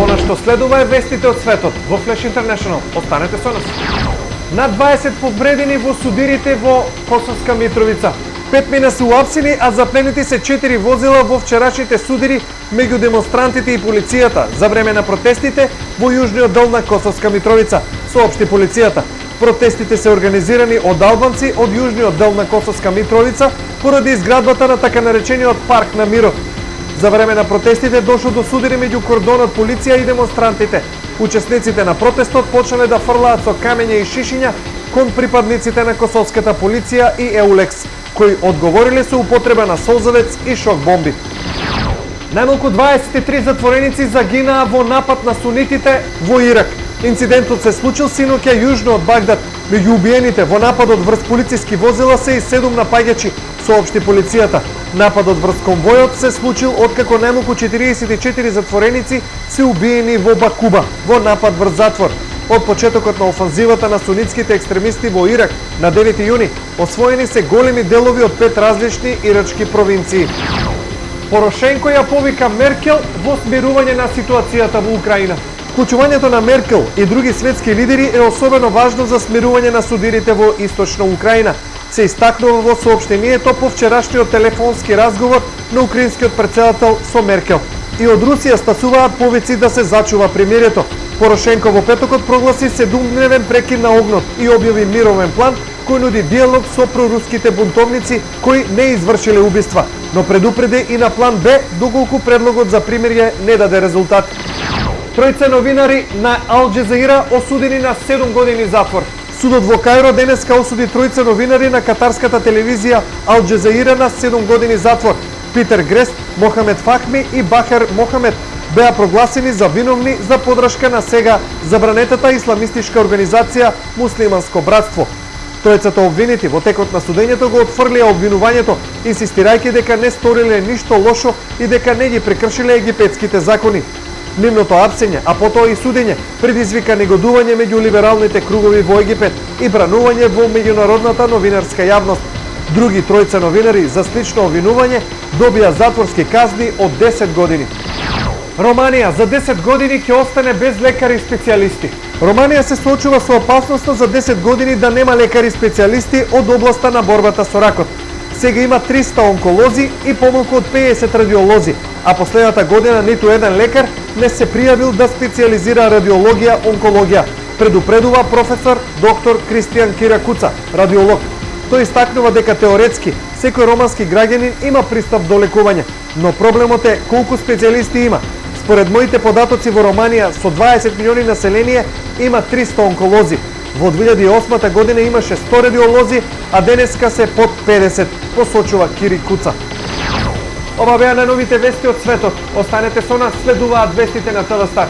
Она што следува е вестите од светот во Flash International. Останете со нас. На 20 повредени во судирите во Косовска Митровица. 5 мина се уапсени, а запленети се 4 возила во вчерашните судири меѓу демонстрантите и полицијата за време на протестите во јужниот дел на Косовска Митровица, соопшти полицијата. Протестите се организирани од албанци од јужниот дел на Косовска Митровица поради изградбата на така наречениот парк на мирот. За време на протестите дошло до судири меѓу кордонот полиција и демонстрантите. Учесниците на протестот почнале да фрлаат со камења и шишиња кон припадниците на косовската полиција и Еулекс, кои одговориле со употреба на солзавец и шок бомби. Најмалку 23 затвореници загинаа во напад на сунитите во Ирак. Инцидентот се случил синоќа јужно од Багдад. Меѓу убиените во нападот врз полициски возила се и 7 напаѓачи, соопшти полицијата. Нападот врз конвојот се случил откако најмалку 44 затвореници се убиени во Бакуба во напад врз затвор. Од почетокот на офанзивата на сунитските екстремисти во Ирак на 9 јуни освоени се големи делови од 5 различни ирачки провинции. Порошенко ја повика Меркел во смирување на ситуацијата во Украина. Вклучувањето на Меркел и други светски лидери е особено важно за смирување на судирите во источна Украина, се истакнува во соопштението по вчерашниот телефонски разговор на украинскиот претседател со Меркел. И од Русија стасуваат повици да се зачува примирието. Порошенко во петокот прогласи 7-дневен прекин на огнот и објави мировен план кој нуди диалог со проруските бунтовници кои не извршиле убиства, но предупреди и на план Б доколку предлогот за примирје не даде резултат. Тројца новинари на Ал Джезаира осудени на 7 години затвор. Судот во Кајро денеска осуди тројца новинари на катарската телевизија Ал Джезаира на 7 години затвор. Питер Грест, Мохамед Фахми и Бахер Мохамед беа прогласени за виновни за подршка на сега забранетата исламистичка организација Муслиманско братство. Тројцата обвинети во текот на судењето го отфрлија обвинувањето, инсистирајќи дека не сториле ништо лошо и дека не ги прекршиле египетските закони. Нивното апсење, а потоа и судење, предизвика негодување меѓу либералните кругови во Египет и бранување во меѓународната новинарска јавност. Други тројца новинари за слично обвинување добија затворски казни од 10 години. Романија за 10 години ќе остане без лекари специјалисти. Романија се соочува со опасноста за 10 години да нема лекари специјалисти од областа на борбата со ракот. Сега има 300 онколози и помалку од 50 радиолози, а последната година ниту еден лекар не се пријавил да специјализира радиологија, онкологија, предупредува професор доктор Кристијан Киракуца, радиолог. Тој истакнува дека теоретски секој романски граѓанин има пристап до лекување, но проблемот е колку специјалисти има. Според моите податоци во Романија со 20 милиони население има 300 онколози. Во 2008 година имаше 100 радиолози, а денеска се под 50, посочува Кири Куца. Ова беа најновите вести од светот. Останете со нас, следуваат вестите на ТВ Стар.